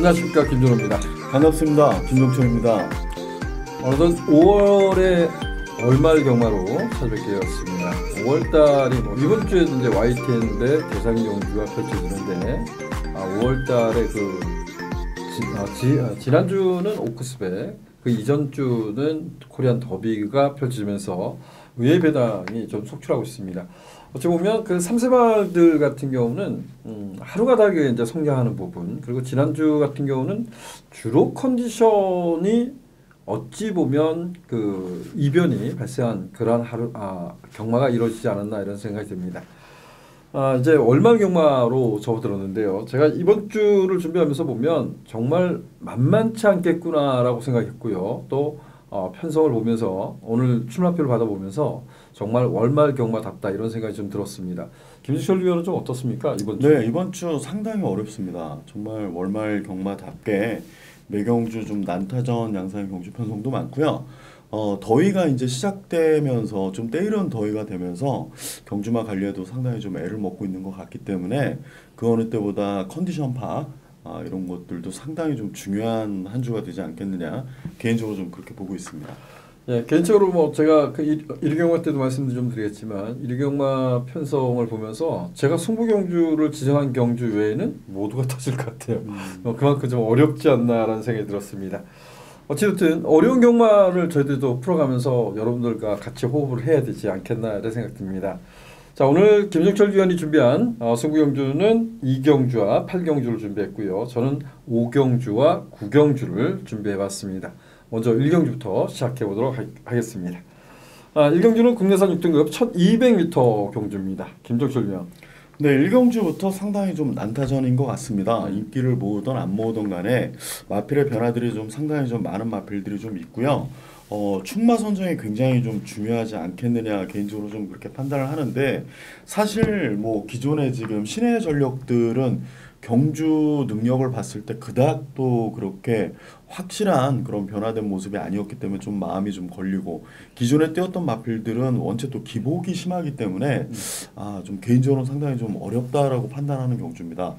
안녕하십니까, 김준호입니다. 반갑습니다. 김종철입니다. 어느덧 5월의 월말 경마로 찾아뵙게 되었습니다. 5월달이 이번 주에도 이제 YTN대 대상 경주가 펼쳐지는데 5월달에 지난주는 오크스백, 그 이전 주는 코리안 더비가 펼쳐지면서 의외의 배당이 좀 속출하고 있습니다. 어찌 보면 그 3세마들 같은 경우는 하루가 다르게 이제 성장하는 부분, 그리고 지난주 같은 경우는 주로 컨디션이 어찌 보면 그 이변이 발생한 그러한 경마가 이루어지지 않았나 이런 생각이 듭니다. 이제 월말 경마로 접어들었는데요. 제가 이번 주를 준비하면서 보면 정말 만만치 않겠구나라고 생각했고요. 또 편성을 보면서 오늘 출마표를 받아보면서 정말 월말 경마답다 이런 생각이 좀 들었습니다. 김주철 위원은 좀 어떻습니까? 이번 주? 네, 이번 주 상당히 어렵습니다. 정말 월말 경마답게 매경주 좀 난타전 양상의 경주 편성도 많고요. 더위가 이제 시작되면서 좀 때이른 더위가 되면서 경주마 관리에도 상당히 좀 애를 먹고 있는 것 같기 때문에 그 어느 때보다 컨디션 파악 이런 것들도 상당히 좀 중요한 한 주가 되지 않겠느냐, 개인적으로 좀 그렇게 보고 있습니다. 예, 개인적으로 뭐 제가 그 일경마 때도 말씀도 좀 드리겠지만 일경마 편성을 보면서 제가 승부경주를 지정한 경주 외에는 모두가 터질 것 같아요. 그만큼 좀 어렵지 않나라는 생각이 들었습니다. 어쨌든 어려운 경마를 저희들도 풀어가면서 여러분들과 같이 호흡을 해야 되지 않겠나 이런 생각 듭니다. 자, 오늘 김정철 위원이 준비한 승부경주는 2경주와 8경주를 준비했고요. 저는 5경주와 9경주를 준비해봤습니다. 먼저 1경주부터 시작해보도록 하겠습니다. 1경주는 국내산 6등급 1200m 경주입니다. 김정철 위원. 네, 1경주부터 상당히 좀 난타전인 것 같습니다. 인기를 모으던 안 모으던 간에 마필의 변화들이 좀 상당히 좀 많은 마필들이 좀 있고요. 충마 선정이 굉장히 좀 중요하지 않겠느냐, 개인적으로 좀 그렇게 판단을 하는데, 사실 뭐 기존의 지금 신의 전력들은 경주 능력을 봤을 때 그닥 또 그렇게 확실한 그런 변화된 모습이 아니었기 때문에 좀 마음이 좀 걸리고, 기존에 뛰었던 마필들은 원체 또 기복이 심하기 때문에 좀 개인적으로 상당히 좀 어렵다라고 판단하는 경주입니다.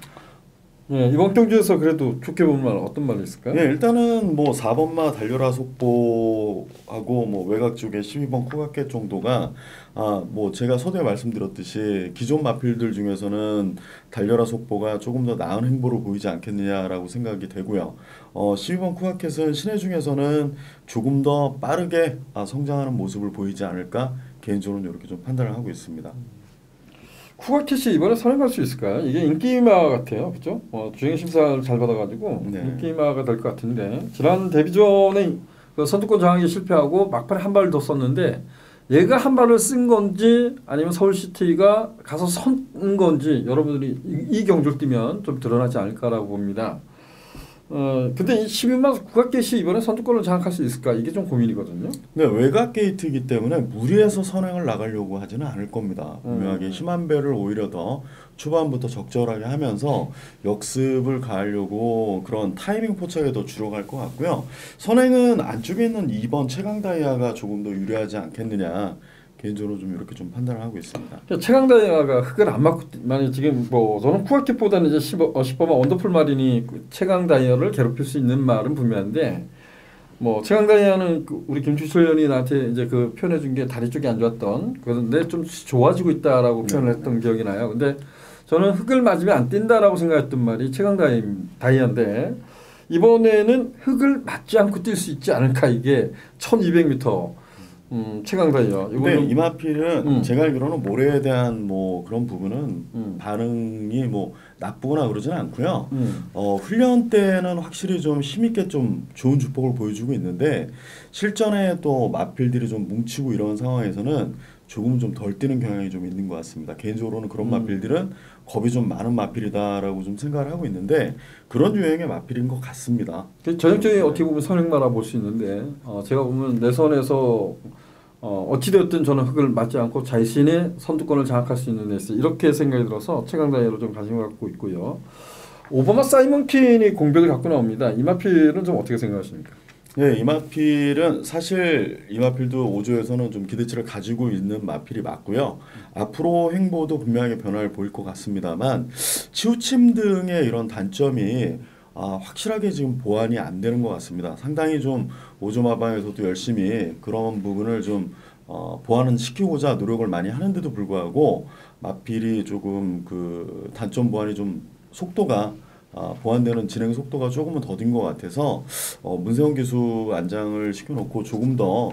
네, 이번 경주에서 그래도 좋게 보는 말 어떤 말이 있을까요? 네, 일단은 뭐 4번마 달려라 속보하고 뭐 외곽 쪽에 12번 코각개 정도가 뭐 제가 서두에 말씀드렸듯이 기존 마필들 중에서는 달려라 속보가 조금 더 나은 행보를 보이지 않겠느냐라고 생각이 되고요. 12번 코각켓은 신의 중에서는 조금 더 빠르게 성장하는 모습을 보이지 않을까, 개인적으로는 이렇게 좀 판단을 하고 있습니다. 쿠가켓이 이번에 선행할 수 있을까요? 이게 인기마 같아요, 그렇죠? 주행 심사를 잘 받아가지고 네. 인기마가 될 것 같은데, 지난 데뷔전에 그 선두권 장악에 실패하고 막판에 한 발을 더 썼는데, 얘가 한 발을 쓴 건지 아니면 서울시티가 가서 선 건지 여러분들이 이 경주를 뛰면 좀 드러나지 않을까라고 봅니다. 근데 이 12만 국가게이트 이번에 선두권을 장악할 수 있을까? 이게 좀 고민이거든요. 네, 외곽 게이트이기 때문에 무리해서 선행을 나가려고 하지는 않을 겁니다. 분명하게 힘한 배를 오히려 더 초반부터 적절하게 하면서 역습을 가하려고 그런 타이밍 포착에 더 주로 갈 것 같고요. 선행은 안쪽에 있는 2번 최강다이아가 조금 더 유리하지 않겠느냐, 개인적으로 좀 이렇게 좀 판단을 하고 있습니다. 최강다이아가 흙을 안 맞고, 만약 지금 뭐 저는 쿠아켓보다는 이제 10번만 원더풀 마린이 최강다이아를 괴롭힐 수 있는 말은 분명한데, 뭐 최강다이아는 우리 김주철 의원이 나한테 이제 그 표현해 준 게 다리 쪽이 안 좋았던, 그런데 좀 좋아지고 있다라고 표현을 했던 기억이 나요. 근데 저는 흙을 맞으면 안 뛴다라고 생각했던 말이 최강다이아인데, 이번에는 흙을 맞지 않고 뛸 수 있지 않을까, 이게 1200m 최강다이아. 근데 이마필은 제가 알기로는 모래에 대한 뭐 그런 부분은 반응이 뭐 나쁘거나 그러지는 않고요. 훈련 때는 확실히 좀 힘있게 좀 좋은 주폭을 보여주고 있는데, 실전에 또 마필들이 좀 뭉치고 이런 상황에서는 조금 좀 덜 뛰는 경향이 좀 있는 것 같습니다. 개인적으로는 그런 마필들은 겁이 좀 많은 마필이다라고 좀 생각을 하고 있는데, 그런 유형의 마필인 것 같습니다. 전형적인 어떻게 보면 선행마라 볼 수 있는데, 제가 보면 내 선에서 어찌되었든 저는 흙을 맞지 않고 자신의 선두권을 장악할 수 있는 레이스, 이렇게 생각이 들어서 최강다이아로 좀 관심을 갖고 있고요. 오바마 사이먼킨이 공백을 갖고 나옵니다. 이 마필은 좀 어떻게 생각하십니까? 네, 이마필은 사실 이마필도 5조에서는 좀 기대치를 가지고 있는 마필이 맞고요. 앞으로 행보도 분명하게 변화를 보일 것 같습니다만, 치우침 등의 이런 단점이 확실하게 지금 보완이 안 되는 것 같습니다. 상당히 좀 오조마방에서도 열심히 그런 부분을 좀 보완은 시키고자 노력을 많이 하는데도 불구하고 마필이 조금 그 단점 보완이 좀 속도가 보완되는 진행 속도가 조금은 더딘 것 같아서 문세영 기수 안장을 시켜놓고 조금 더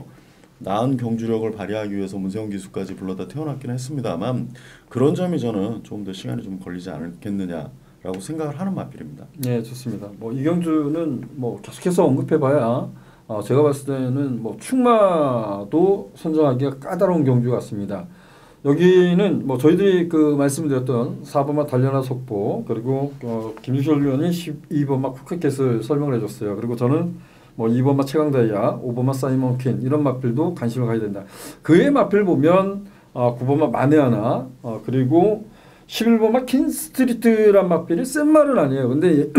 나은 경주력을 발휘하기 위해서 문세영 기수까지 불러다 태어났긴 했습니다만 그런 점이 저는 조금 더 시간이 좀 걸리지 않겠느냐라고 생각을 하는 마필입니다. 네, 좋습니다. 뭐 이경주는 뭐 계속해서 언급해봐야 제가 봤을 때는 뭐 충마도 선정하기가 까다로운 경주 같습니다. 여기는 뭐 저희들이 그 말씀드렸던 4번마 달려라 속보 그리고 김주철 위원이 12번마 쿠켓켓을 설명을 해줬어요. 그리고 저는 뭐 2번마 최강다이아, 5번마 사이먼 퀸 이런 마필도 관심을 가야 된다. 그의 마필 보면 9번마 마네아나 그리고 11번마 킨스트리트란 마필이 센 말은 아니에요. 근데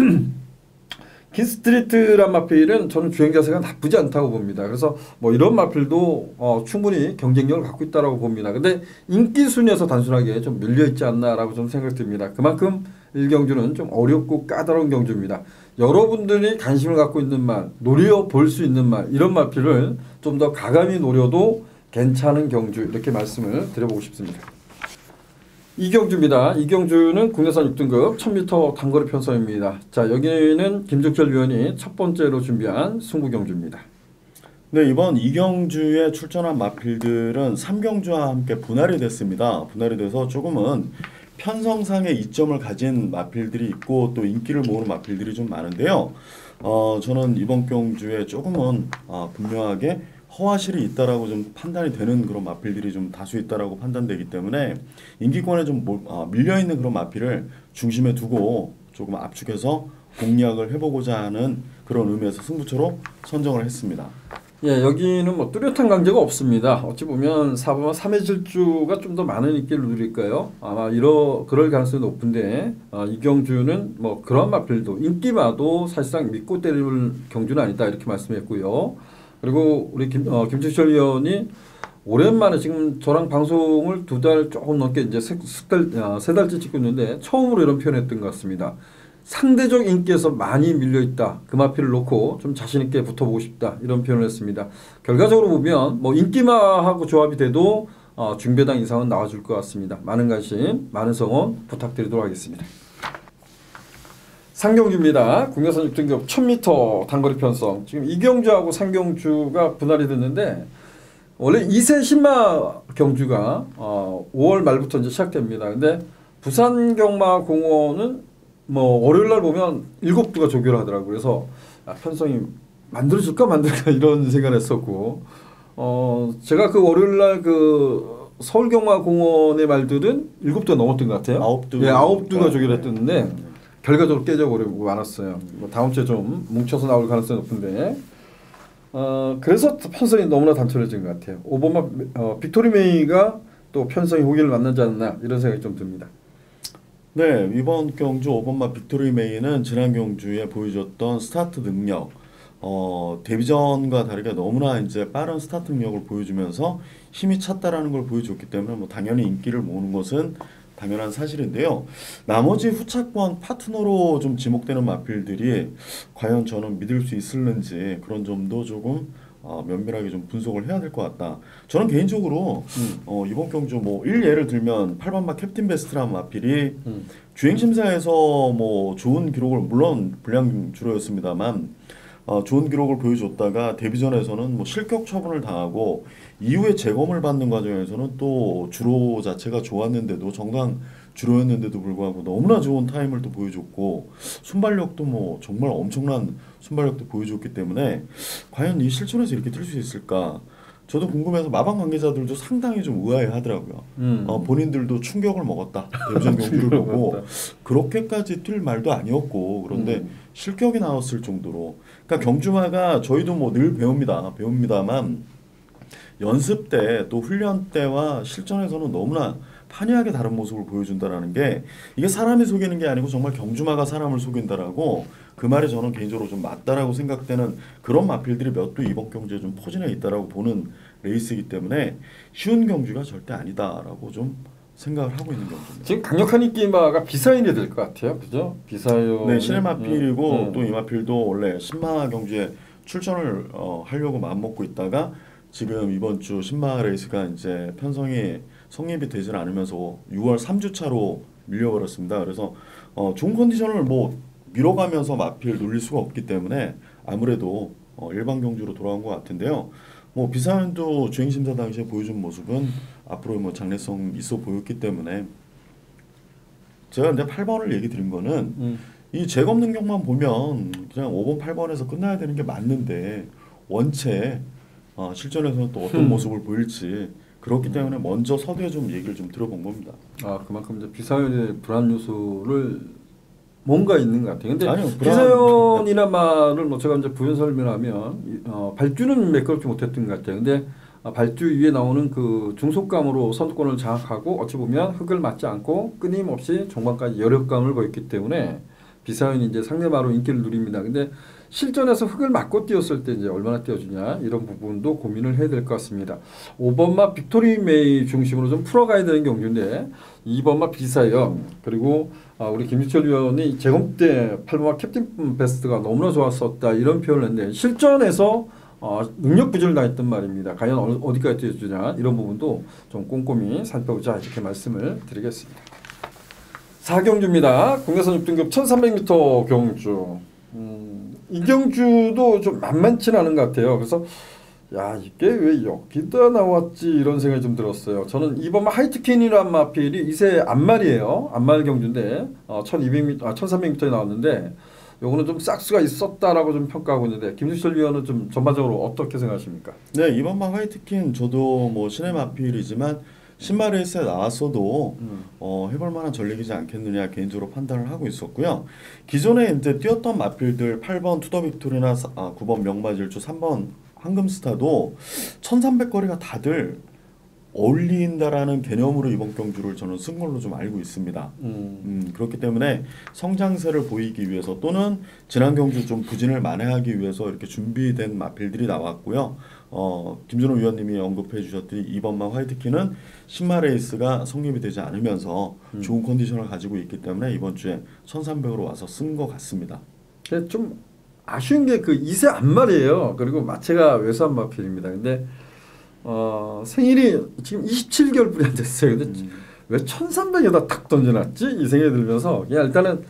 킨스트리트란 마필은 저는 주행 자세가 나쁘지 않다고 봅니다. 그래서 뭐 이런 마필도 충분히 경쟁력을 갖고 있다고 봅니다. 근데 인기 순위에서 단순하게 좀 밀려 있지 않나라고 좀 생각이 듭니다. 그만큼 1경주는 좀 어렵고 까다로운 경주입니다. 여러분들이 관심을 갖고 있는 말, 노려볼 수 있는 말 이런 마필을 좀 더 가감히 노려도 괜찮은 경주 이렇게 말씀을 드려보고 싶습니다. 이경주입니다. 이경주는 국내산 6등급 1000m 단거리 편성입니다. 자, 여기는 김종철 위원이 첫 번째로 준비한 승부경주입니다. 네, 이번 이경주에 출전한 마필들은 3경주와 함께 분할이 됐습니다. 분할이 돼서 조금은 편성상의 이점을 가진 마필들이 있고 또 인기를 모으는 마필들이 좀 많은데요. 저는 이번 경주에 조금은 분명하게 허화실이 있다라고 좀 판단이 되는 그런 마필들이 좀 다수 있다라고 판단되기 때문에 인기권에 좀 밀려 있는 그런 마필을 중심에 두고 조금 압축해서 공략을 해보고자 하는 그런 의미에서 승부처로 선정을 했습니다. 예, 여기는 뭐 뚜렷한 강제가 없습니다. 어찌 보면 4번마 3회 질주가 좀 더 많은 인기를 누릴까요? 아마 그럴 가능성이 높은데 이경주는 뭐 그런 마필도 인기마도 사실상 믿고 때릴 경주는 아니다 이렇게 말씀했고요. 그리고 우리 김주철 위원이 오랜만에 지금 저랑 방송을 2달 조금 넘게 이제 세 달째 찍고 있는데 처음으로 이런 표현했던 것 같습니다. 상대적 인기에서 많이 밀려 있다. 그 마필을 놓고 좀 자신 있게 붙어보고 싶다. 이런 표현을 했습니다. 결과적으로 보면 뭐 인기마하고 조합이 돼도 중배당 이상은 나와줄 것 같습니다. 많은 관심, 많은 성원 부탁드리도록 하겠습니다. 상경주입니다. 국내산 6등급 1000m 단거리 편성. 지금 이경주하고 상경주가 분할이 됐는데 원래 2세 신마 경주가 5월 말부터 이제 시작됩니다. 근데 부산경마공원은 뭐 월요일 날 보면 7두가 조교를 하더라고요. 그래서 편성이 만들어질까 말까 이런 생각을 했었고 제가 그 월요일 날 그 서울경마공원의 말들은 7두가 넘었던 것 같아요. 9두. 예, 9두가 조교를 했었는데 결과적으로 깨져버리고 말았어요. 뭐 다음 주에 좀 뭉쳐서 나올 가능성이 높은데 그래서 편성이 너무나 단촐해진 것 같아요. 5번마 빅토리 메이가 또 편성이 호기를 만나지 않나 이런 생각이 좀 듭니다. 네, 이번 경주 5번마 빅토리 메이는 지난 경주에 보여줬던 스타트 능력, 데뷔전과 다르게 너무나 이제 빠른 스타트 능력을 보여주면서 힘이 찼다라는 걸 보여줬기 때문에 뭐 당연히 인기를 모으는 것은 당연한 사실인데요. 나머지 후차권 파트너로 좀 지목되는 마필들이 과연 저는 믿을 수 있을는지 그런 점도 조금 면밀하게 좀 분석을 해야 될 것 같다. 저는 개인적으로 이번 경주 뭐 예를 들면 8번마 캡틴 베스트라는 마필이 주행 심사에서 뭐 좋은 기록을 물론 불량 주로였습니다만 좋은 기록을 보여줬다가 데뷔전에서는 뭐 실격 처분을 당하고 이후에 재검을 받는 과정에서는 또 주로 자체가 좋았는데도 정당 주로였는데도 불구하고 너무나 좋은 타임을 또 보여줬고 순발력도 뭐 정말 엄청난 순발력도 보여줬기 때문에 과연 이 실전에서 이렇게 뛸 수 있을까? 저도 궁금해서 마방 관계자들도 상당히 좀 의아해하더라고요. 본인들도 충격을 먹었다. 데뷔전 경기를 보고 그렇게까지 뛸 말도 아니었고 그런데 실격이 나왔을 정도로 그러니까 경주마가 저희도 뭐 늘 배웁니다만 연습 때 또 훈련 때와 실전에서는 너무나 판이하게 다른 모습을 보여준다라는 게 이게 사람이 속이는 게 아니고 정말 경주마가 사람을 속인다라고 그 말이 저는 개인적으로 좀 맞다라고 생각되는 그런 마필들이 몇 두 이번 경주에 좀 포진해 있다라고 보는 레이스이기 때문에 쉬운 경주가 절대 아니다라고 좀 생각을 하고 있는 경우입니다. 지금 강력한 인기마가 비사인이 될 것 같아요, 그죠? 비사요. 네, 신해마필이고 또 이마필도 원래 신마 경주에 출전을 하려고 마음먹고 있다가 지금 이번 주 신마 레이스가 이제 편성이 성립이 되질 않으면서 6월 3주차로 밀려버렸습니다. 그래서 좋은 컨디션을 뭐 밀어가면서 마필 놀릴 수가 없기 때문에 아무래도 일반 경주로 돌아온 것 같은데요. 뭐 비사연도 주행 심사 당시에 보여준 모습은 앞으로 뭐 장래성 있어 보였기 때문에 제가 이제 8번을 얘기 드린 거는 이 제검 능력만 보면 그냥 5번, 8번에서 끝나야 되는 게 맞는데 원체 실전에서는 또 어떤 모습을 보일지 그렇기 때문에 먼저 서두에 좀 얘기를 좀 들어본 겁니다. 아, 그만큼 이제 비사연의 불안 요소를 뭔가 있는 것 같아요. 근데 아니요, 비사연이란 말을 뭐 제가 이제 부연 설명하면 발주는 매끄럽지 못했던 것 같아요. 근데 발주 위에 나오는 그 중속감으로 선두권을 장악하고 어찌 보면 흙을 맞지 않고 끊임없이 종반까지 여력감을 보였기 때문에 비사연이 이제 상대마로 인기를 누립니다. 근데 실전에서 흙을 맞고 뛰었을 때 이제 얼마나 뛰어주냐 이런 부분도 고민을 해야 될 것 같습니다. 5번마 빅토리 메이 중심으로 좀 풀어가야 되는 경주인데 2번마 비사연 그리고 우리 김유철 위원이 제검 때 8번마 캡틴 베스트가 너무나 좋았었다 이런 표현을 했는데 실전에서 능력 부족을 당했던 말입니다. 과연 어디까지 뛰어주냐 이런 부분도 좀 꼼꼼히 살펴보자 이렇게 말씀을 드리겠습니다. 4경주입니다. 국내선 6등급 1300m 경주. 이 경주도 좀 만만치는 않은 것 같아요. 그래서 야 이게 왜 여기다 나왔지 이런 생각이 좀 들었어요. 저는 이번 하이트킨이란 마필이 이세 안말이에요. 안말 경주인데 1200m, 1300m에 나왔는데 요거는 좀 싹수가 있었다라고 좀 평가하고 있는데 김주철 위원은 좀 전반적으로 어떻게 생각하십니까? 네, 이번만 화이트킨 저도 뭐 신의 마필이지만 신마 레이스에 나왔어도 해볼 만한 전력이지 않겠느냐 개인적으로 판단을 하고 있었고요. 기존에 이제 뛰었던 마필들 8번 투더 빅토리나 9번 명마질주 3번 황금스타도 1300거리가 다들 어울린다라는 개념으로 이번 경주를 저는 쓴 걸로 좀 알고 있습니다. 그렇기 때문에 성장세를 보이기 위해서 또는 지난 경주 좀 부진을 만회하기 위해서 이렇게 준비된 마필들이 나왔고요. 김준호 위원님이 언급해 주셨듯이 이번만 화이트키는 신마 레이스가 성립이 되지 않으면서 좋은 컨디션을 가지고 있기 때문에 이번 주에 1300으로 와서 쓴 것 같습니다. 좀 아쉬운 게 그 2세 안말이에요. 그리고 마체가 외수한 마필입니다. 근데 생일이 지금 27개월 뿐이 안 됐어요. 근데 왜 1300에다 탁 던져놨지? 이 생각이 들면서 그냥 일단은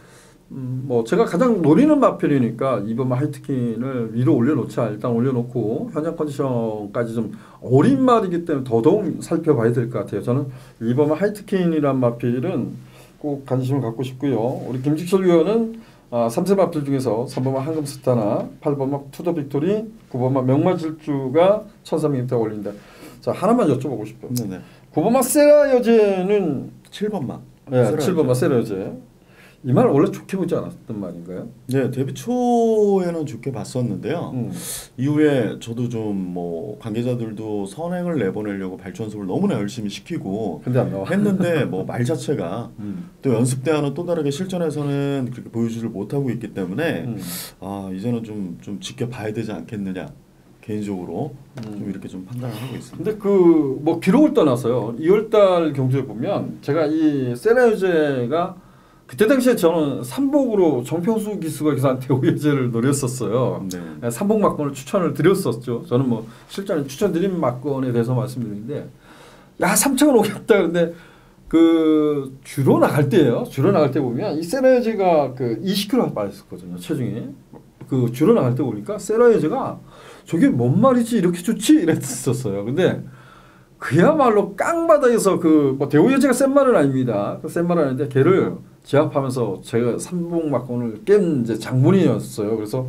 뭐 제가 가장 노리는 마필이니까 이번 하이트킨을 위로 올려놓자 일단 올려놓고 현장 컨디션까지 좀 어린 말이기 때문에 더더욱 살펴봐야 될 것 같아요. 저는 이번 하이트킨이란 마필은 꼭 관심을 갖고 싶고요. 우리 김직철 위원은 3세 마필 중에서 3번마 황금스타나 8번마 투더 빅토리 9번마 명마질주가 1300m 올린다. 자 하나만 여쭤보고 싶어요. 네네. 9번마 세라 여제는 7번마. 네, 7번마 세라 여제. 이 말 원래 좋게 보지 않았던 말인가요? 네, 데뷔 초에는 좋게 봤었는데요. 이후에 저도 좀 뭐 관계자들도 선행을 내보내려고 발전소를 너무나 열심히 시키고 근데 안 나와. 했는데 뭐 말 자체가 또 연습 때와는 또 다르게 실전에서는 그렇게 보여주지를 못하고 있기 때문에 이제는 좀 지켜봐야 되지 않겠느냐. 개인적으로 좀 이렇게 좀 판단을 하고 있습니다. 근데 그 뭐 기록을 떠나서요. 2월달 경주에 보면 제가 이 세라 여제가 그때 당시에 저는 삼복으로 정평수 기수가 기사한테 오해제를 노렸었어요. 네. 삼복 막건을 추천을 드렸었죠. 저는 뭐 실전에 추천드린 막건에 대해서 말씀드리는데 야 3층을 오겠다. 근데 그 주로 나갈 때예요. 주로 나갈 때 보면 이 세라여제가 그 20kg 빠졌었거든요. 체중이. 그 주로 나갈 때 보니까 세라여제가 저게 뭔 말이지 이렇게 좋지 이랬었어요. 근데 그야말로 깡바닥에서 그 뭐 대우여제가 센 말은 아닙니다. 그 센 말은 아닌데 걔를 제압하면서 제가 삼복 막건을 깬 이제 장본인이었어요. 그래서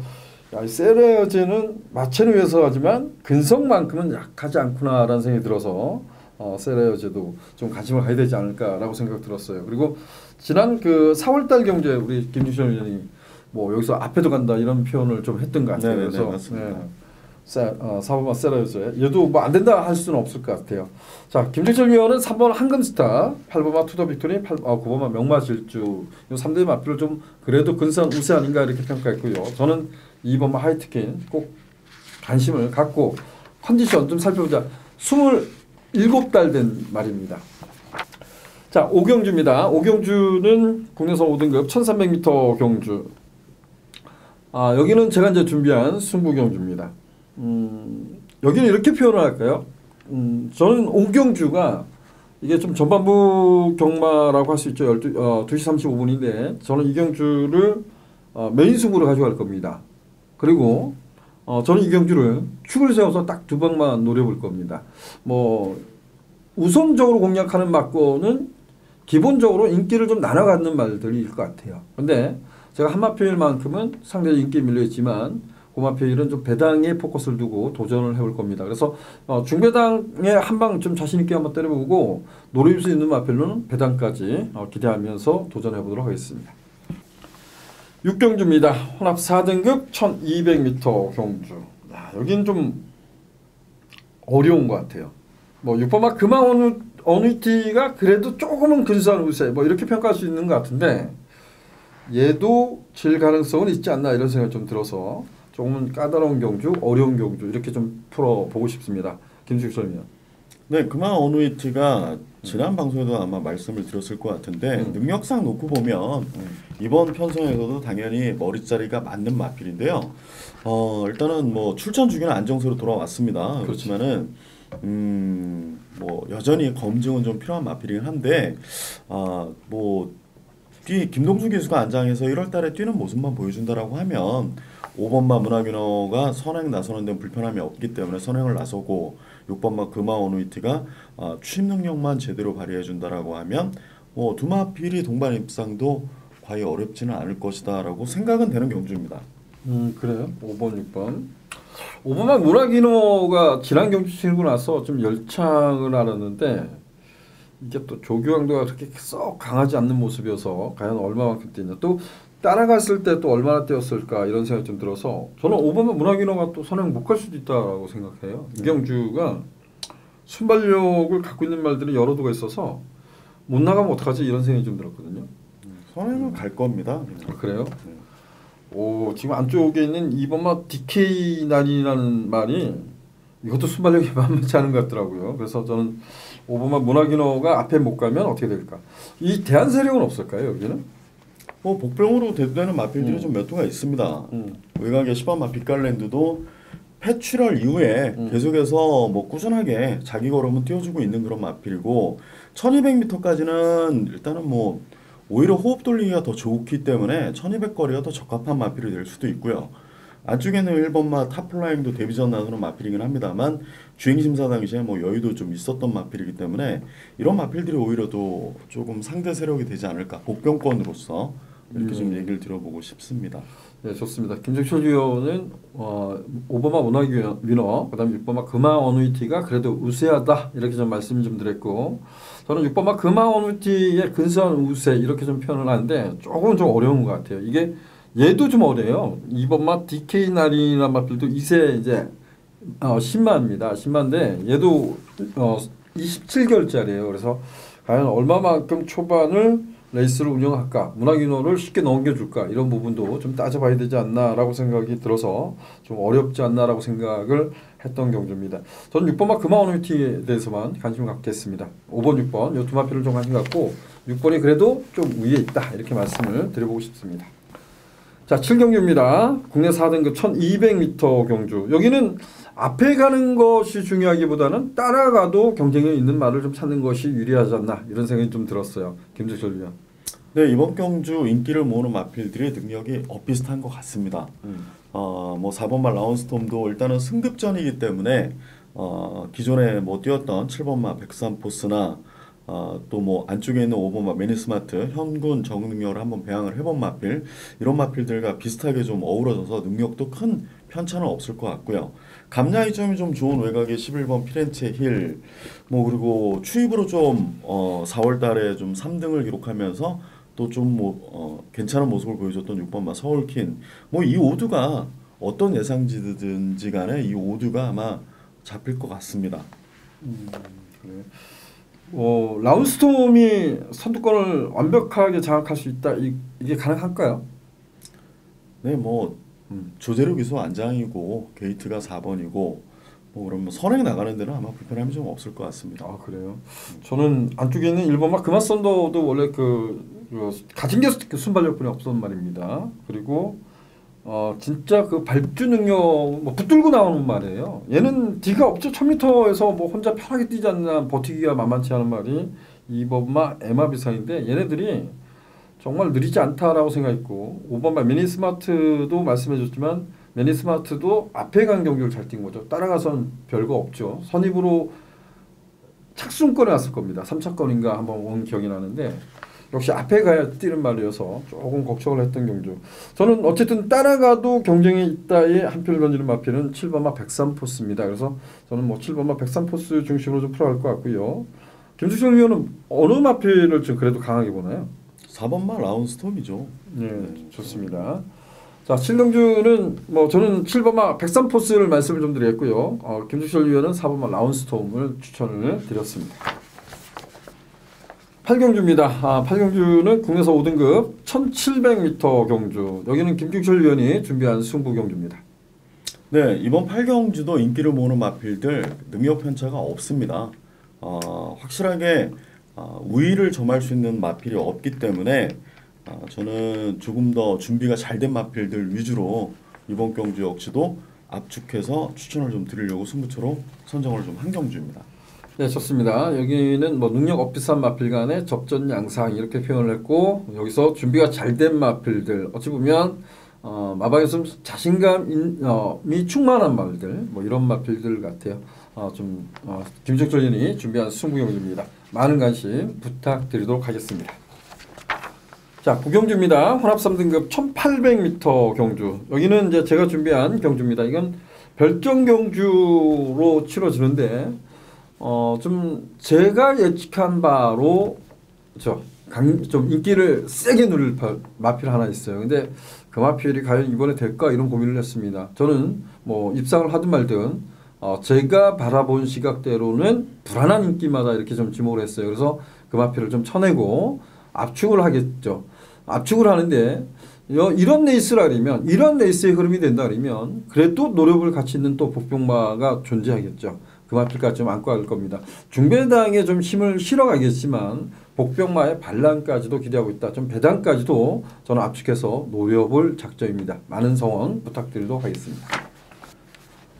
야, 이 세라여제는 마체를 위해서 하지만 근성만큼은 약하지 않구나라는 생각이 들어서 세라여제도 좀 관심을 가야 되지 않을까라고 생각 들었어요. 그리고 지난 그 4월달 경주에 우리 김주철 의원이 뭐 여기서 앞에도 간다 이런 표현을 좀 했던 것 같아요. 네네, 그래서 맞습니다. 네. 4번만 세라여제 얘도 뭐 안 된다 할 수는 없을 것 같아요. 자 김주철 위원은 3번 황금스타, 8번만 투더 빅토리, 9번만 명마질주 이 3대 마필을 좀 그래도 근사한 우세 아닌가 이렇게 평가했고요. 저는 2번만 하이트킨 꼭 관심을 갖고 컨디션 좀 살펴보자. 27달 된 말입니다. 자, 오경주입니다. 오경주는 국내선 5등급 1300m 경주. 여기는 제가 이제 준비한 승부 경주입니다. 여기는 이렇게 표현을 할까요? 저는 오경주가 이게 좀 전반부 경마라고 할 수 있죠. 2시 35분인데 저는 이 경주를 메인 승부로 가져갈 겁니다. 그리고 저는 이 경주를 축을 세워서 딱 두 방만 노려볼 겁니다. 뭐 우선적으로 공략하는 막고는 기본적으로 인기를 좀 나눠 갖는 말들일 것 같아요. 근데 제가 한마표일만큼은 상대적 인기에 밀려있지만 고마표일은 좀 배당에 포커스를 두고 도전을 해볼 겁니다. 그래서 중배당에 한 방 좀 자신 있게 한번 때려보고 노릴 수 있는 마표는 배당까지 기대하면서 도전해 보도록 하겠습니다. 6경주입니다. 혼합 4등급 1200m 경주. 여긴 좀 어려운 것 같아요. 뭐 6번마 금왕 어느티가 그래도 조금은 근사한 우세 뭐 이렇게 평가할 수 있는 것 같은데 얘도 질 가능성은 있지 않나 이런 생각이 좀 들어서 조금은 까다로운 경주, 어려운 경주 이렇게 좀 풀어보고 싶습니다. 김숙 선생님. 네, 금왕 어느티가 지난 방송에도 아마 말씀을 드렸을 것 같은데 능력상 놓고 보면 이번 편성에서도 당연히 머리자리가 맞는 마필인데요. 일단은 뭐 출전 주기는 안정세로 돌아왔습니다. 그렇지만은 뭐 여전히 검증은 좀 필요한 마필이긴 한데 뭐 김동준 기수가 안장해서 1월달에 뛰는 모습만 보여준다라고 하면 5번마 문화균어가 선행 나서는 데는 불편함이 없기 때문에 선행을 나서고 6번마 금왕 어느티가 취입 능력만 제대로 발휘해준다라고 하면 뭐 두 마필이 동반 입상도 과히 어렵지는 않을 것이다라고 생각은 되는 경주입니다. 그래요? 5번, 6번. 5번만 문화기노가 지난 경주 치고 나서 좀 열창을 알았는데 이게 또 조규왕도가 그렇게 썩 강하지 않는 모습이어서 과연 얼마만큼 뛰냐. 또 따라갔을 때 또 얼마나 뛰었을까 이런 생각이 좀 들어서 저는 5번만 문화기노가 또 선행 못 갈 수도 있다고 생각해요. 이 경주가 순발력을 갖고 있는 말들이 여러 도가 있어서 못 나가면 어떡하지 이런 생각이 좀 들었거든요. 선행은 갈 겁니다. 그래요? 오, 지금 안쪽에 있는 2번마 DK9이라는 말이 이것도 순발력이 만만치 않은 것 같더라고요. 그래서 저는 5번마 문화기노가 앞에 못 가면 어떻게 될까? 이 대한 세력은 없을까요, 여기는? 뭐 복병으로 대두되는 마필들이 좀 몇 도가 있습니다. 외곽의 10번마 빛깔랜드도 패출혈 이후에 계속해서 뭐 꾸준하게 자기 걸음은 띄워주고 있는 그런 마필이고 1200m까지는 일단은 뭐 오히려 호흡 돌리기가 더 좋기 때문에 1200거리가 더 적합한 마필이 될 수도 있고요. 안쪽에는 1번마 탑플라잉도 데뷔전 나서는 마필이긴 합니다만 주행심사 당시에 뭐 여유도 좀 있었던 마필이기 때문에 이런 마필들이 오히려 더 조금 상대 세력이 되지 않을까 복병권으로서 이렇게 좀 얘기를 들어보고 싶습니다. 네, 좋습니다. 김정철 위원은 5번마 문화위너, 그다음에 6번마 금왕 어느티가 그래도 우세하다 이렇게 좀 말씀 좀 드렸고, 저는 6번마 금왕 어느티의 근사한 우세 이렇게 좀 표현을 하는데 조금 좀 어려운 것 같아요. 이게 얘도 좀 어려요. 2번마 DK 나리나 마필도 2세 이제 10만입니다. 10만인데 얘도 27개월짜리예요. 그래서 과연 얼마만큼 초반을 레이스를 운영할까, 문화기노를 쉽게 넘겨줄까 이런 부분도 좀 따져봐야 되지 않나라고 생각이 들어서 좀 어렵지 않나라고 생각을 했던 경주입니다. 저는 6번마 금왕 어느티에 대해서만 관심을 갖겠습니다. 5번, 6번 이 두 마필을 좀 관심 갖고 6번이 그래도 좀 위에 있다 이렇게 말씀을 드려보고 싶습니다. 자, 7경주입니다. 국내 4등급 1200m 경주. 여기는 앞에 가는 것이 중요하기보다는 따라가도 경쟁력 있는 말을 좀 찾는 것이 유리하지 않나 이런 생각이 좀 들었어요. 김재철 위원. 네, 이번 경주 인기를 모으는 마필들의 능력이 비슷한 것 같습니다. 뭐 4번마 라운스톰도 일단은 승급전이기 때문에 기존에 뭐 뛰었던 7번마 백삼포스나 또 뭐 안쪽에 있는 5번마 매니스마트 현군 적응 능력을 한번 배양을 해본 마필 이런 마필들과 비슷하게 좀 어우러져서 능력도 큰 편차는 없을 것 같고요. 감량 이점이 좀 좋은 외곽의 11번 피렌체 힐 뭐 그리고 추입으로 좀 4월달에 좀 3등을 기록하면서 또 좀 뭐 괜찮은 모습을 보여줬던 6번마 서울킨 뭐 이 오두가 어떤 예상지든지 간에 이 오두가 아마 잡힐 것 같습니다. 그래요. 라운스톰이 선두권을 완벽하게 장악할 수 있다. 이게 가능할까요? 네, 뭐 조재료 기수 안장이고 게이트가 4번이고 그러면 선행 나가는 데는 아마 불편함이 좀 없을 것 같습니다. 아 그래요? 저는 안쪽에 있는 일본막 그마 썬더도 원래 가진 게 순발력뿐이 없었단 말입니다. 그리고 진짜 그 발주 능력 뭐 붙들고 나오는 말이에요. 얘는 D가 없죠. 1000m에서 뭐 혼자 편하게 뛰지 않나 버티기가 만만치 않은 말이 이번마 에마비상인데 얘네들이 정말 느리지 않다라고 생각했고 5번마 미니스마트도 말씀해줬지만 미니스마트도 앞에 간 경기를 잘 뛴 거죠. 따라가선 별거 없죠. 선입으로 착순권에 왔을 겁니다. 3차권인가 한번 온 기억이 나는데 역시 앞에 가야 뛰는 말이어서 조금 걱정을 했던 경주. 저는 어쨌든 따라가도 경쟁이 있다에 한 표를 던지는 마필은 7번마 103포스입니다. 그래서 저는 뭐 7번마 103포스 중심으로 좀 풀어갈 것 같고요. 김수정 위원은 어느 마필을 좀 그래도 강하게 보나요? 4번마 라운스톰이죠. 네, 좋습니다. 자, 7경주는 뭐 저는 7번마 103포스를 말씀을 좀 드렸고요. 김주철 위원은 4번마 라운스톰을 추천을 드렸습니다. 8경주입니다. 8경주는 국내에서 5등급 1700m 경주. 여기는 김주철 위원이 준비한 승부 경주입니다. 네, 이번 8경주도 인기를 모으는 마필들 능력 편차가 없습니다. 확실하게 우위를 점할 수 있는 마필이 없기 때문에 저는 조금 더 준비가 잘 된 마필들 위주로 이번 경주 역시도 압축해서 추천을 좀 드리려고 승부처로 선정을 좀 한 경주입니다. 네, 좋습니다. 여기는 뭐 능력 업비싼 마필 간의 접전 양상 이렇게 표현을 했고 여기서 준비가 잘 된 마필들 어찌 보면 마방에서 자신감이 충만한 말들 뭐 이런 마필들 같아요. 김정철 위원이 준비한 승부 경주입니다. 많은 관심 부탁드리도록 하겠습니다. 자, 9경주입니다. 혼합 3등급 1800m 경주. 여기는 이제 제가 준비한 경주입니다. 이건 별정 경주로 치러지는데 좀 제가 예측한 바로 좀 인기를 세게 누릴 마필 하나 있어요. 근데 그 마필이 과연 이번에 될까 이런 고민을 했습니다. 저는 뭐 입상을 하든 말든 제가 바라본 시각대로는 불안한 인기마다 이렇게 좀 지목을 했어요. 그래서 그 마필을 좀 쳐내고 압축을 하겠죠. 압축을 하는데 이런 레이스라면 이런 레이스의 흐름이 된다 그러면 그래도 노려볼 가치 있는 또 복병마가 존재하겠죠. 그 마필까지 좀 안고 갈 겁니다. 중배당에 좀 힘을 실어가겠지만 복병마의 반란까지도 기대하고 있다. 좀 배당까지도 저는 압축해서 노려볼 작정입니다. 많은 성원 부탁드리도록 하겠습니다.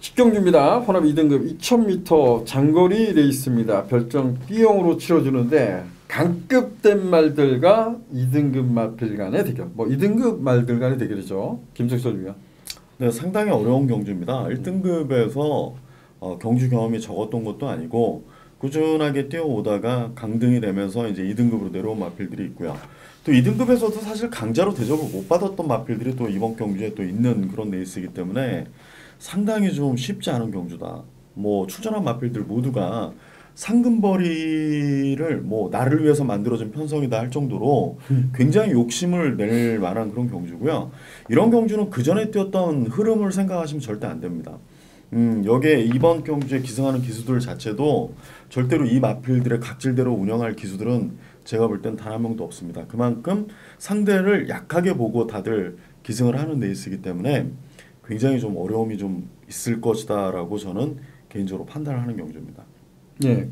10경주입니다. 혼합 2등급 2000m 장거리 레이스입니다. 별정 B형으로 치러주는데 강급된 말들과 2등급 마필 간의 대결. 뭐 2등급 말들 간의 대결이죠. 김정철 위원. 네, 상당히 어려운 경주입니다. 1등급에서 경주 경험이 적었던 것도 아니고 꾸준하게 뛰어오다가 강등이 되면서 이제 2등급으로 내려온 마필들이 있고요. 또 2등급에서도 사실 강자로 대접을 못 받았던 마필들이 또 이번 경주에 또 있는 그런 레이스이기 때문에 상당히 좀 쉽지 않은 경주다. 뭐 출전한 마필들 모두가 상금벌이를 뭐 나를 위해서 만들어진 편성이다 할 정도로 굉장히 욕심을 낼 만한 그런 경주고요. 이런 경주는 그 전에 뛰었던 흐름을 생각하시면 절대 안 됩니다. 여기에 이번 경주에 기승하는 기수들 자체도 절대로 이 마필들의 각질대로 운영할 기수들은 제가 볼 땐 단 한 명도 없습니다. 그만큼 상대를 약하게 보고 다들 기승을 하는 레이스이기 때문에 굉장히 좀 어려움이 좀 있을 것이다라고 저는 개인적으로 판단을 하는 경주입니다. 네,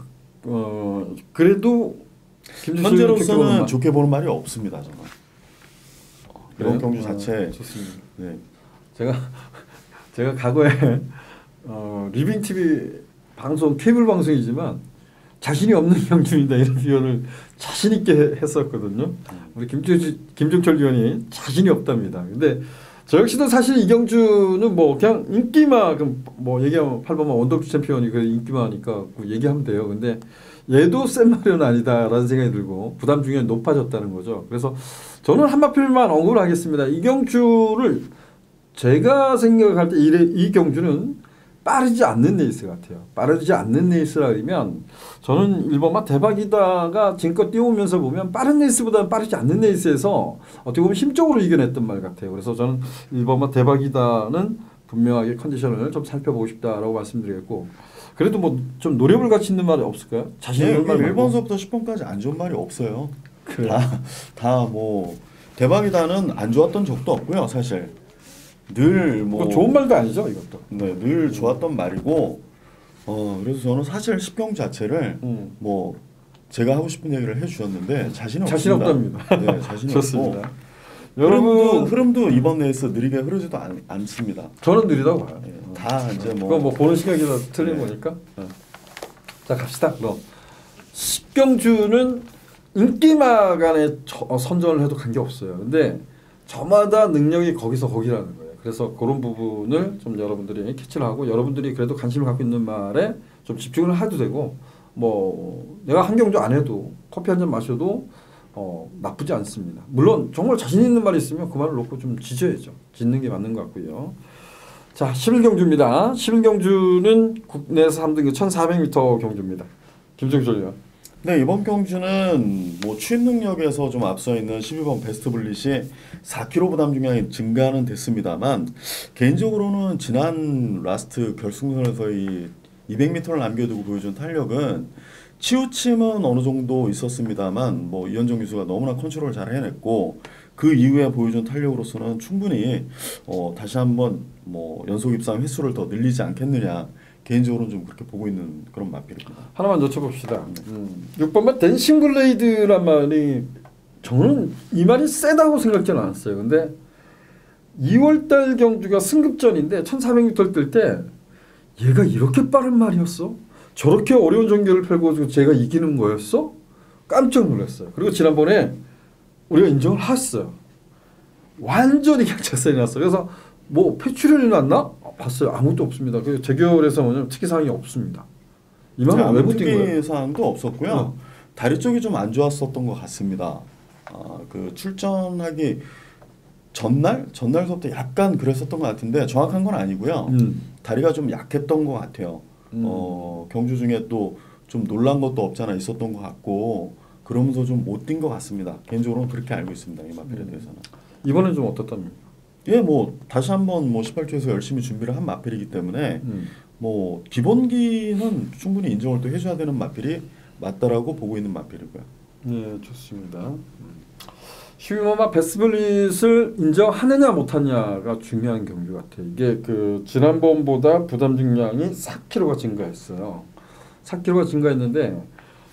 그래도 현재로서는 좋게 보는 말이 없습니다. 저는 이번 경주 자체 좋습니다. 네. 제가 과거에 리빙 TV 방송 케이블 방송이지만 자신이 없는 경주입니다 이런 표현을 자신 있게 했었거든요. 우리 김종철 위원이 자신이 없답니다. 근데 저 역시도 사실 이 경주는 뭐 그냥 인기만 뭐 얘기하면 8번만 원더급 챔피언이 그 인기만하니까 얘기하면 돼요. 근데 얘도 센 말은 아니다라는 생각이 들고 부담 중에 높아졌다는 거죠. 그래서 저는 한 마필만 언급을 하겠습니다. 이 경주를 제가 생각할 때 이 경주는 빠르지 않는 레이스 같아요. 빠르지 않는 레이스라 그러면 저는 1번마 대박이다가 지금껏 뛰어오면서 보면 빠른 레이스보다는 빠르지 않는 레이스에서 어떻게 보면 힘적으로 이겨냈던 말 같아요. 그래서 저는 1번마 대박이다는 분명하게 컨디션을 좀 살펴보고 싶다라고 말씀드리겠고 그래도 뭐 좀 노려볼 가치 있는 말이 없을까요? 자신 있는 말 1번서부터 10번까지 안 좋은 말이 없어요. 다 뭐 대박이다는 안 좋았던 적도 없고요. 사실 늘 뭐 좋은 말도 아니죠 이것도. 네, 늘 좋았던 말이고 그래서 저는 사실 10경주 자체를 뭐 제가 하고 싶은 얘기를 해주셨는데 자신이 없습니다. 없답니다. 네, 자신이 좋습니다. 없고 여러분 흐름도 이번 레이스 느리게 흐르지도 않습니다. 저는 느리다고 봐요. 다 이제 그거 뭐 보는 시각이 다 틀린 네. 거니까. 자 갑시다. 그럼 10경주는 인기마 간에 선전을 해도 관계 없어요. 근데 저마다 능력이 거기서 거기라는 거예요. 그래서 그런 부분을 좀 여러분들이 캐치를 하고 여러분들이 그래도 관심을 갖고 있는 말에 좀 집중을 해도 되고 뭐 내가 한 경주 안 해도 커피 한 잔 마셔도 나쁘지 않습니다. 물론 정말 자신 있는 말이 있으면 그 말을 놓고 좀 지져야죠. 짓는 게 맞는 것 같고요. 자 11경주입니다. 11경주는 국내에서 3등급 1400m 경주입니다. 김정철 의원. 네, 이번 경주는 뭐 추입 능력에서 좀 앞서 있는 12번 베스트 블릿이 4kg 부담 중량이 증가는 됐습니다만 개인적으로는 지난 라스트 결승선에서 이 200m를 남겨두고 보여준 탄력은 치우침은 어느 정도 있었습니다만 뭐 이현정 기수가 너무나 컨트롤을 잘 해냈고 그 이후에 보여준 탄력으로서는 충분히 다시 한번 뭐 연속 입상 횟수를 더 늘리지 않겠느냐. 개인적으로는 좀 그렇게 보고 있는 그런 마필입니다. 하나만 여쭤봅시다. 6번만 댄싱 블레이드란 말이 저는 이 말이 세다고 생각지는 않았어요. 근데 2월달 경주가 승급전인데 1400m 뛸 때 얘가 이렇게 빠른 말이었어? 저렇게 어려운 전개를 펼고 제가 이기는 거였어? 깜짝 놀랐어요. 그리고 지난번에 우리가 인정을 했어요. 완전히 그냥 작살이 났어요. 그래서 뭐 폐출혈이 났나? 봤어요. 아무것도 없습니다. 그 재결에서 뭐냐면 특이사항이 없습니다. 이 말은 왜 못 뛴 거예요? 특이사항도 없었고요. 다리 쪽이 좀 안 좋았었던 것 같습니다. 그 출전하기 전날서부터 약간 그랬었던 것 같은데 정확한 건 아니고요. 다리가 좀 약했던 것 같아요. 경주 중에 또 좀 놀란 것도 없잖아 있었던 것 같고 그러면서 좀 못 뛴 것 같습니다. 개인적으로는 그렇게 알고 있습니다. 이 마필에 대해서는. 이번엔 좀 어떻답니까? 예, 뭐 다시 한번 뭐 18초에서 열심히 준비를 한 마필이기 때문에 뭐 기본기는 충분히 인정을 또 해줘야 되는 마필이 맞다라고 보고 있는 마필이고요. 네, 좋습니다. 12번마 베스블릿을 인정하느냐 못하느냐가 중요한 경주 같아요. 이게 그 지난번보다 부담 중량이 4kg가 증가했어요. 4kg가 증가했는데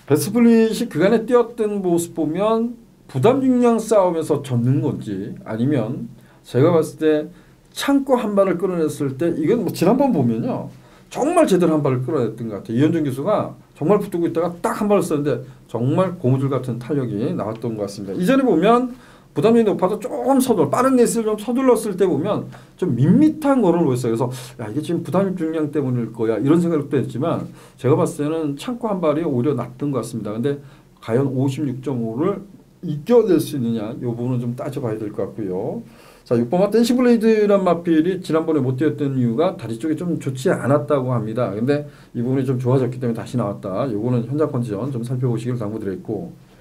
베스블릿이 그간에 뛰었던 모습 보면 부담 중량 싸움에서 졌는 건지 아니면 제가 봤을 때 참고 한 발을 끌어냈을 때 이건 뭐 지난번 보면요 정말 제대로 한 발을 끌어냈던 것 같아요. 이현정 기수가 정말 붙들고 있다가 딱 한 발을 썼는데 정말 고무줄 같은 탄력이 나왔던 것 같습니다. 이전에 보면 부담이 높아도 조금 빠른 레이스를 좀 서둘렀을 때 보면 좀 밋밋한 거를 보였어요. 그래서 야 이게 지금 부담 중량 때문일 거야 이런 생각도 했지만 제가 봤을 때는 참고 한 발이 오히려 낫던 것 같습니다. 근데 과연 56.5를 이겨낼 수 있느냐 이 부분은 좀 따져봐야 될 것 같고요. 자 6번마 댄싱 블레이드란 마필이 지난번에 못 뛰었던 이유가 다리 쪽이 좀 좋지 않았다고 합니다. 근데 이 부분이 좀 좋아졌기 때문에 다시 나왔다. 요거는 현장 컨디션 좀 살펴보시길 당부드렸고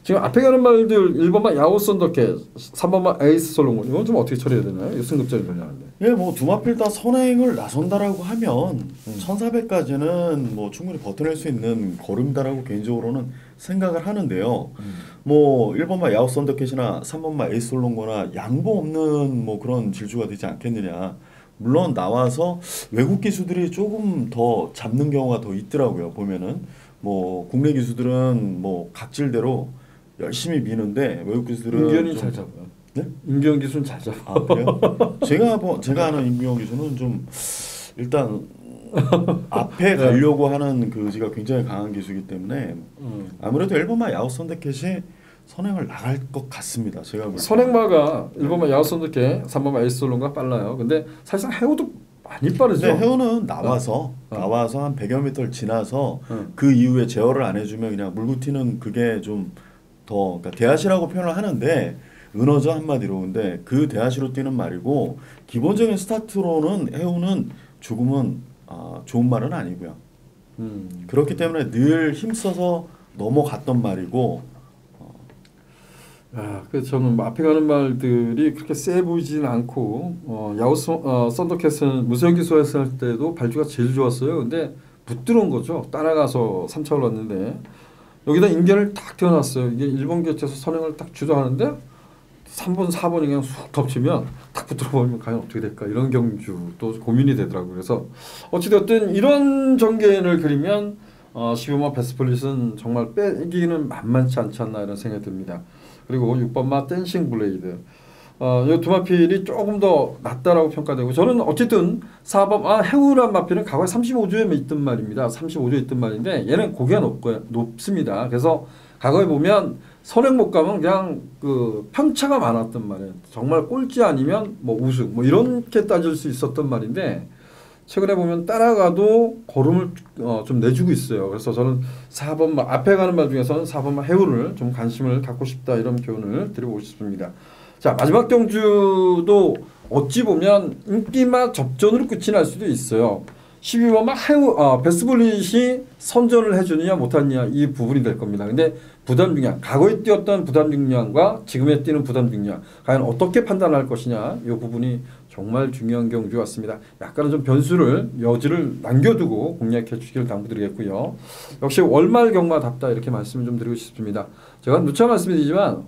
지금 앞에 가는 말들 1번마 야오 썬더캣 3번마 에이스 솔로몬 이건 좀 어떻게 처리해야 되나요? 이거 승급전이 되냐는데. 예, 뭐 두 마필 다 선행을 나선다라고 하면 1400까지는 뭐 충분히 버텨낼 수 있는 걸음다라고 개인적으로는 생각을 하는데요. 뭐 1번마 야오 썬더캣이나 3번마 에이스 솔로몬거나 양보 없는 뭐 그런 질주가 되지 않겠느냐. 물론 나와서 외국 기수들이 조금 더 잡는 경우가 더 있더라고요. 보면은 뭐 국내 기수들은 뭐 각질대로 열심히 미는데 외국 기수들은 임기현이 잘 잡아요. 네? 임기현 기수는 잘 잡아. 아 그래요? 제가 아는 임기현 기수는 좀 일단 앞에 가려고 하는 그 의지가 굉장히 강한 기수이기 때문에 아무래도 1번마 야오 썬더캣이 선행을 나갈 것 같습니다. 제가 볼 때. 선행마가 1번마 야오 썬더캣 3번마 에이스 솔로몬가 빨라요. 근데 사실상 해오도 많이 빠르죠. 네, 해오는 나와서 한 100여 미터를 지나서 그 이후에 제어를 안 해주면 그냥 물고 튀는 그게 좀 더 그러니까 대하시라고 표현을 하는데 은어죠 한마디로. 근데 그 대하시로 뛰는 말이고 기본적인 스타트로는 해오는 조금은 좋은 말은 아니고요. 그렇기 때문에 늘 힘써서 넘어갔던 말이고. 그래서 저는 앞에 가는 말들이 그렇게 세 보이지는 않고 야오 썬더캣은 무서운 기수에서 할 때도 발주가 제일 좋았어요. 근데 붙들어온 거죠. 따라가서 3차로 왔는데 여기다 인견을 딱 띄워놨어요. 이게 일본 곁에서 선행을 딱 주도하는데 3번, 4번이 그냥 쑥 덮치면 탁 붙들어 버리면 과연 어떻게 될까 이런 경주도 고민이 되더라고요. 그래서 어찌됐든 이런 전개를 그리면 15번 베스플릿은 정말 빼기는 만만치 않지 않나 이런 생각이 듭니다. 그리고 6번마 댄싱 블레이드 이 두 마필이 조금 더 낫다라고 평가되고 저는 어쨌든 4번 해우란 마필은 과거에 35조에 있던 말입니다. 35조에 있던 말인데 얘는 고개가 높습니다. 그래서 과거에 보면 선행 못 가면 그냥 그 편차가 많았던 말이에요. 정말 꼴찌 아니면 뭐 우승 뭐 이렇게 따질 수 있었던 말인데 최근에 보면 따라가도 걸음을 좀 내주고 있어요. 그래서 저는 4번 앞에 가는 말 중에서는 4번 해우를 좀 관심을 갖고 싶다 이런 표현을 드리고 싶습니다. 자 마지막 경주도 어찌 보면 인기마 접전으로 끝이 날 수도 있어요. 12번 해우 베스트블릿이 선전을 해주느냐 못하느냐 이 부분이 될 겁니다. 근데 부담 중량 과거에 뛰었던 부담 중량과 지금에 뛰는 부담 중량 과연 어떻게 판단할 것이냐 이 부분이 정말 중요한 경주 같습니다. 약간은 좀 변수를 여지를 남겨두고 공략해 주시길 당부드리겠고요. 역시 월말 경마답다 이렇게 말씀을 좀 드리고 싶습니다. 제가 누차 말씀드리지만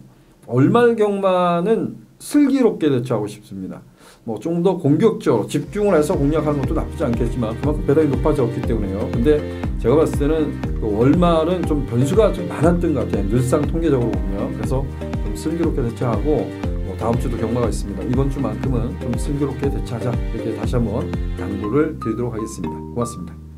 월말 경마는 슬기롭게 대처하고 싶습니다. 뭐 좀 더 공격적으로 집중을 해서 공략하는 것도 나쁘지 않겠지만 그만큼 배당이 높아졌기 때문에요. 근데 제가 봤을 때는 그 월말은 좀 변수가 좀 많았던 것 같아요. 늘상 통계적으로 보면. 그래서 좀 슬기롭게 대처하고 뭐 다음 주도 경마가 있습니다. 이번 주만큼은 좀 슬기롭게 대처하자 이렇게 다시 한번 당부를 드리도록 하겠습니다. 고맙습니다.